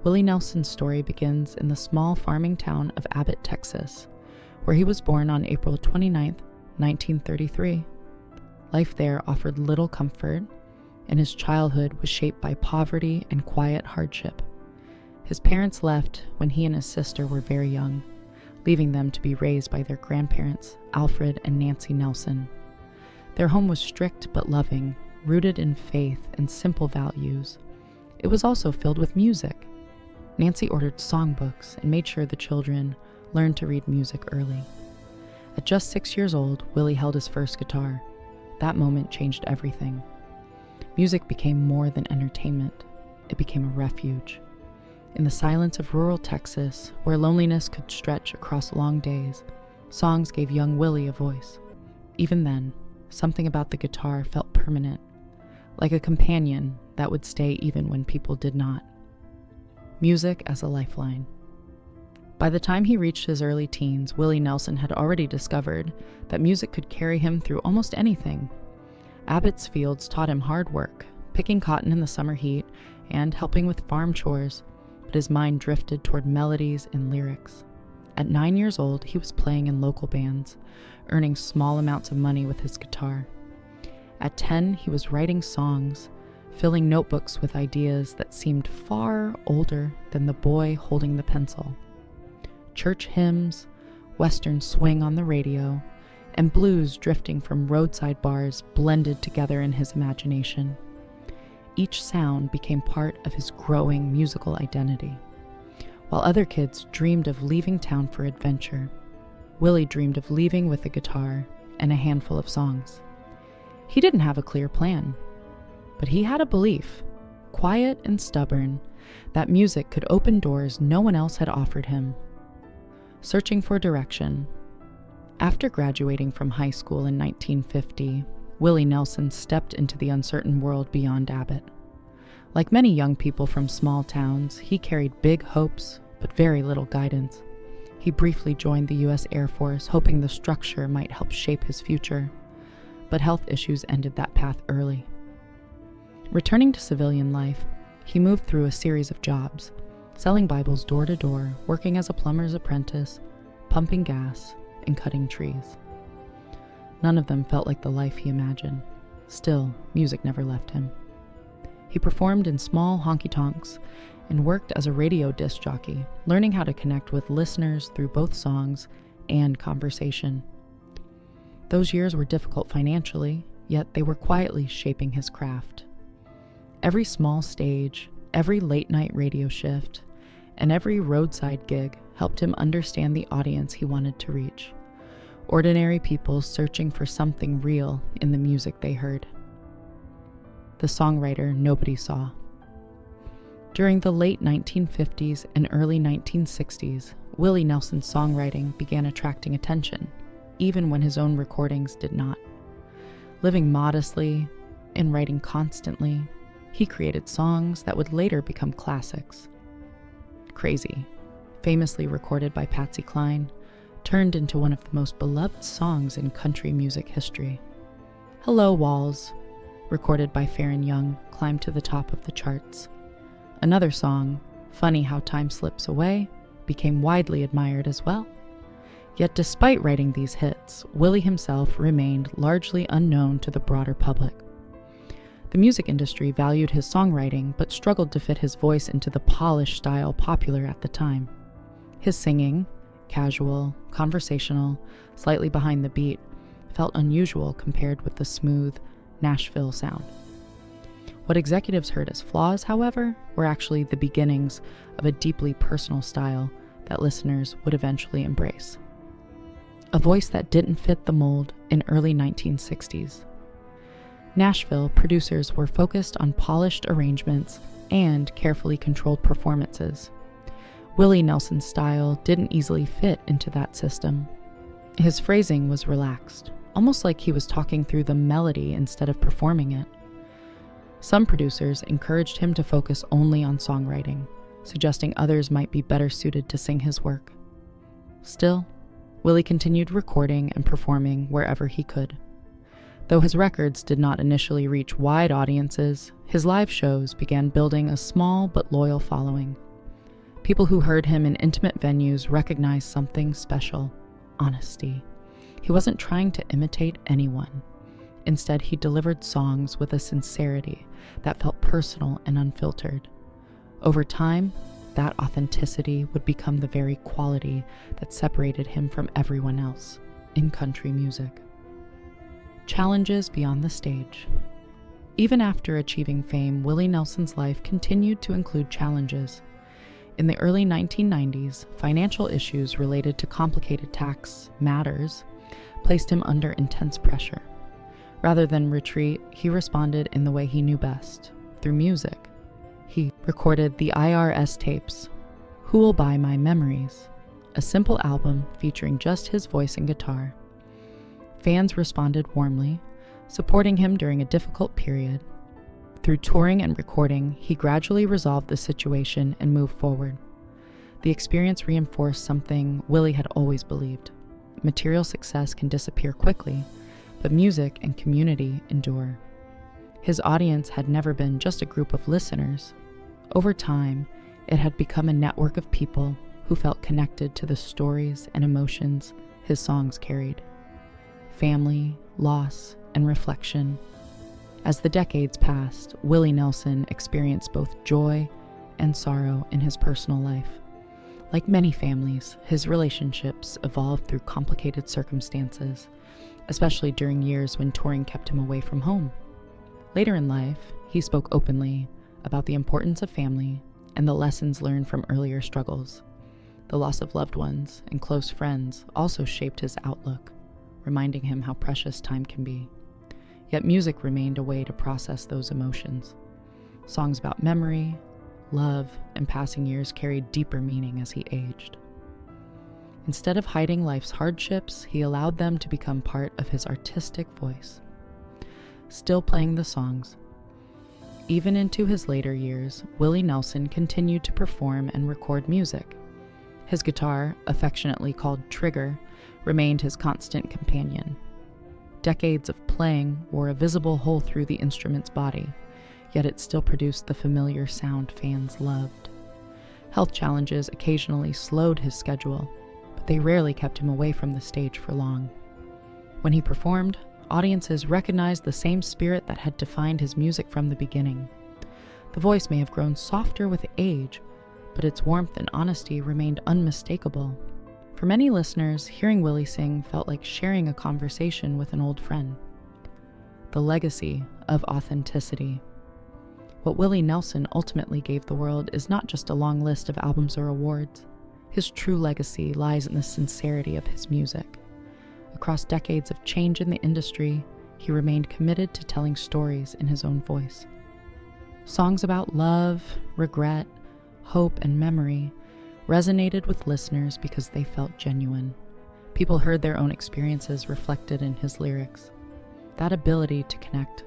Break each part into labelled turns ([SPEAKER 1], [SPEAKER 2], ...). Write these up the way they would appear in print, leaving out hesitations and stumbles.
[SPEAKER 1] Willie Nelson's story begins in the small farming town of Abbott, Texas, where he was born on April 29, 1933. Life there offered little comfort, and his childhood was shaped by poverty and quiet hardship. His parents left when he and his sister were very young, leaving them to be raised by their grandparents, Alfred and Nancy Nelson. Their home was strict but loving, rooted in faith and simple values. It was also filled with music. Nancy ordered songbooks and made sure the children learned to read music early. At just 6 years old, Willie held his first guitar. That moment changed everything. Music became more than entertainment. It became a refuge. In the silence of rural Texas, where loneliness could stretch across long days, songs gave young Willie a voice. Even then, something about the guitar felt permanent, like a companion that would stay even when people did not. Music as a lifeline. By the time he reached his early teens, Willie Nelson had already discovered that music could carry him through almost anything. Abbott's fields taught him hard work, picking cotton in the summer heat and helping with farm chores, but his mind drifted toward melodies and lyrics. At 9 years old, he was playing in local bands, earning small amounts of money with his guitar. At 10, he was writing songs, filling notebooks with ideas that seemed far older than the boy holding the pencil. Church hymns, Western swing on the radio, and blues drifting from roadside bars blended together in his imagination. Each sound became part of his growing musical identity. While other kids dreamed of leaving town for adventure, Willie dreamed of leaving with a guitar and a handful of songs. He didn't have a clear plan, but he had a belief, quiet and stubborn, that music could open doors no one else had offered him. Searching for direction. After graduating from high school in 1950, Willie Nelson stepped into the uncertain world beyond Abbott. Like many young people from small towns, he carried big hopes, but very little guidance. He briefly joined the U.S. Air Force, hoping the structure might help shape his future, but health issues ended that path early. Returning to civilian life, he moved through a series of jobs, selling Bibles door to door, working as a plumber's apprentice, pumping gas, and cutting trees. None of them felt like the life he imagined. Still, music never left him. He performed in small honky-tonks and worked as a radio disc jockey, learning how to connect with listeners through both songs and conversation. Those years were difficult financially, yet they were quietly shaping his craft. Every small stage, every late-night radio shift, and every roadside gig helped him understand the audience he wanted to reach. Ordinary people searching for something real in the music they heard. The songwriter nobody saw. During the late 1950s and early 1960s, Willie Nelson's songwriting began attracting attention, even when his own recordings did not. Living modestly and writing constantly, he created songs that would later become classics. Crazy, famously recorded by Patsy Cline, turned into one of the most beloved songs in country music history. Hello Walls, recorded by Farron Young, climbed to the top of the charts. Another song, Funny How Time Slips Away, became widely admired as well. Yet despite writing these hits, Willie himself remained largely unknown to the broader public. The music industry valued his songwriting, but struggled to fit his voice into the polished style popular at the time. His singing, casual, conversational, slightly behind the beat, felt unusual compared with the smooth Nashville sound. What executives heard as flaws, however, were actually the beginnings of a deeply personal style that listeners would eventually embrace. A voice that didn't fit the mold in early 1960s. Nashville producers were focused on polished arrangements and carefully controlled performances. Willie Nelson's style didn't easily fit into that system. His phrasing was relaxed, almost like he was talking through the melody instead of performing it. Some producers encouraged him to focus only on songwriting, suggesting others might be better suited to sing his work. Still, Willie continued recording and performing wherever he could. Though his records did not initially reach wide audiences, his live shows began building a small but loyal following. People who heard him in intimate venues recognized something special: honesty. He wasn't trying to imitate anyone. Instead, he delivered songs with a sincerity that felt personal and unfiltered. Over time, that authenticity would become the very quality that separated him from everyone else in country music. Challenges beyond the stage. Even after achieving fame, Willie Nelson's life continued to include challenges. In the early 1990s, financial issues related to complicated tax matters placed him under intense pressure. Rather than retreat, he responded in the way he knew best, through music. He recorded the IRS tapes, Who Will Buy My Memories, a simple album featuring just his voice and guitar. Fans responded warmly, supporting him during a difficult period. Through touring and recording, he gradually resolved the situation and moved forward. The experience reinforced something Willie had always believed: material success can disappear quickly, but music and community endure. His audience had never been just a group of listeners. Over time, it had become a network of people who felt connected to the stories and emotions his songs carried. Family, loss, and reflection. As the decades passed, Willie Nelson experienced both joy and sorrow in his personal life. Like many families, his relationships evolved through complicated circumstances, especially during years when touring kept him away from home. Later in life, he spoke openly about the importance of family and the lessons learned from earlier struggles. The loss of loved ones and close friends also shaped his outlook, reminding him how precious time can be. Yet music remained a way to process those emotions. Songs about memory, love, and passing years carried deeper meaning as he aged. Instead of hiding life's hardships, he allowed them to become part of his artistic voice. Still playing the songs. Even into his later years, Willie Nelson continued to perform and record music. His guitar, affectionately called Trigger, remained his constant companion. Decades of playing wore a visible hole through the instrument's body, yet it still produced the familiar sound fans loved. Health challenges occasionally slowed his schedule, but they rarely kept him away from the stage for long. When he performed, audiences recognized the same spirit that had defined his music from the beginning. The voice may have grown softer with age, but its warmth and honesty remained unmistakable. For many listeners, hearing Willie sing felt like sharing a conversation with an old friend. The legacy of authenticity. What Willie Nelson ultimately gave the world is not just a long list of albums or awards. His true legacy lies in the sincerity of his music. Across decades of change in the industry, he remained committed to telling stories in his own voice. Songs about love, regret, hope, and memory resonated with listeners because they felt genuine. People heard their own experiences reflected in his lyrics. That ability to connect,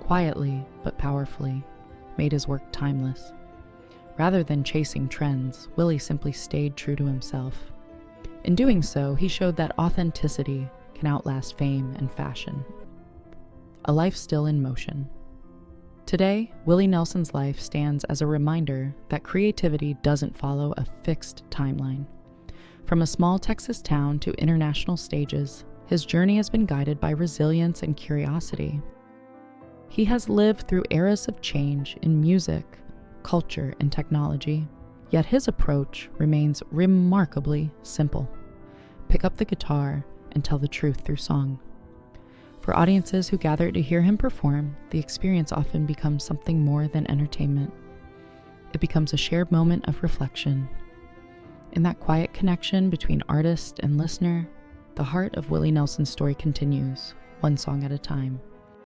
[SPEAKER 1] quietly but powerfully, made his work timeless. Rather than chasing trends, Willie simply stayed true to himself. In doing so, he showed that authenticity can outlast fame and fashion. A life still in motion. Today, Willie Nelson's life stands as a reminder that creativity doesn't follow a fixed timeline. From a small Texas town to international stages, his journey has been guided by resilience and curiosity. He has lived through eras of change in music, culture, and technology, yet his approach remains remarkably simple. Pick up the guitar and tell the truth through song. For audiences who gather to hear him perform, the experience often becomes something more than entertainment. It becomes a shared moment of reflection. In that quiet connection between artist and listener, the heart of Willie Nelson's story continues, one song at a time.